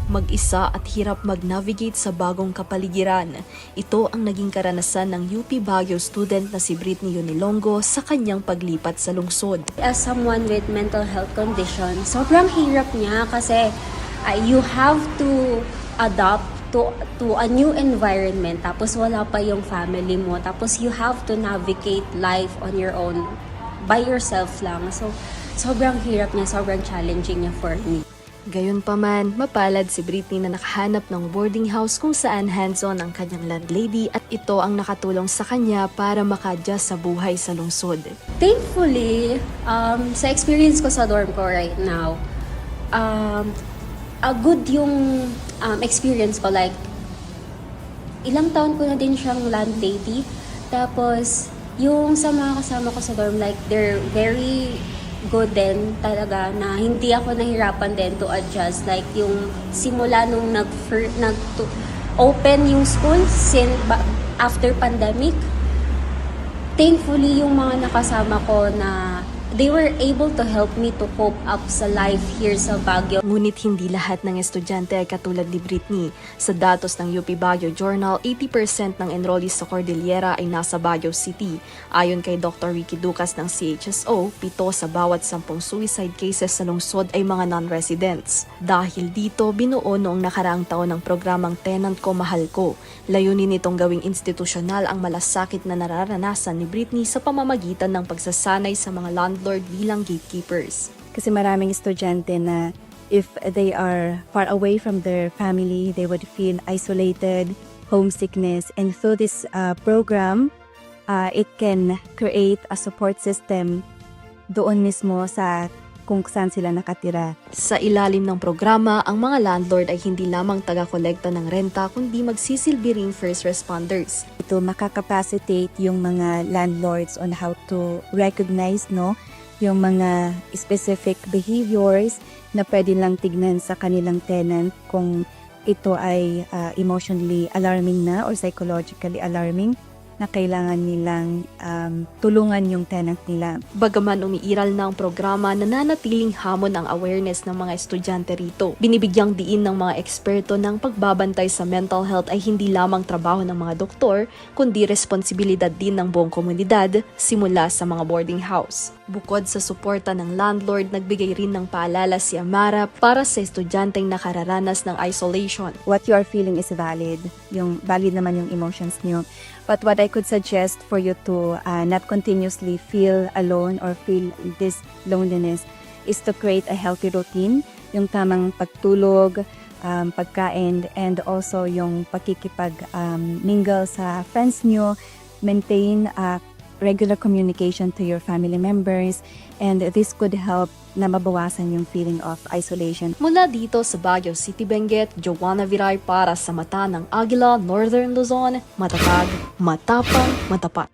Mag-isa at hirap mag-navigate sa bagong kapaligiran. Ito ang naging karanasan ng UP Baguio student na si Britney Unilongo sa kanyang paglipat sa lungsod. As someone with mental health condition, sobrang hirap niya kasi you have to adapt to a new environment, tapos wala pa yung family mo, tapos you have to navigate life on your own, by yourself lang. So, sobrang hirap niya, sobrang challenging niya for me. Gayunpaman, mapalad si Britney na nakahanap ng boarding house kung saan hands-on ang kanyang landlady at ito ang nakatulong sa kanya para maka-adjust sa buhay sa lungsod. Thankfully, sa experience ko sa dorm ko right now, good yung experience ko. Like, ilang taon ko na din siyang landlady. Tapos, yung sa mga kasama ko sa dorm, like, they're very good din talaga na hindi ako nahirapan din to adjust. Like, yung simula nung open yung school after pandemic, thankfully yung mga nakasama ko na they were able to help me to cope up sa life here sa Baguio. Ngunit hindi lahat ng estudyante ay katulad ni Britney. Sa datos ng UP Baguio Journal, 80% ng enrollees sa Cordillera ay nasa Baguio City. Ayon kay Dr. Ricky Ducas ng CHSO, 7 sa bawat 10 suicide cases sa lungsod ay mga non-residents. Dahil dito, binuo noong nakaraang taon ng programang Tenant Ko Mahal Ko. Layunin nitong gawing institusyonal ang malasakit na nararanasan ni Britney sa pamamagitan ng pagsasanay sa mga landlord bilang gatekeepers. Kasi maraming estudyante na if they are far away from their family, they would feel isolated, homesickness, and through this program, it can create a support system doon mismo sa kung saan sila nakatira. Sa ilalim ng programa, ang mga landlord ay hindi lamang taga-kolekta ng renta kundi magsisilbi ring first responders. Ito makakapacitate yung mga landlords on how to recognize yung mga specific behaviors na pwede lang tignan sa kanilang tenant kung ito ay emotionally alarming na or psychologically alarming na kailangan nilang tulungan yung tenant nila. Bagaman umiiral na ang programa, nananatiling hamon ang awareness ng mga estudyante rito. Binibigyang diin ng mga eksperto ng pagbabantay sa mental health ay hindi lamang trabaho ng mga doktor, kundi responsibilidad din ng buong komunidad, simula sa mga boarding house. Bukod sa suporta ng landlord, nagbigay rin ng paalala si Amara para sa estudyanteng nakararanas ng isolation. What you are feeling is valid. Yung valid naman yung emotions niyo. But what I could suggest for you to not continuously feel alone or feel this loneliness is to create a healthy routine, yung tamang pagtulog, pagkain, and also yung pakikipag-mingle sa friends nyo, maintain regular communication to your family members, and this could help na mabawasan yung feeling of isolation. Mula dito sa Baguio City, Benguet, Joanna Viray para sa Mata ng Agila, Northern Luzon, matatag, matapang, matapat.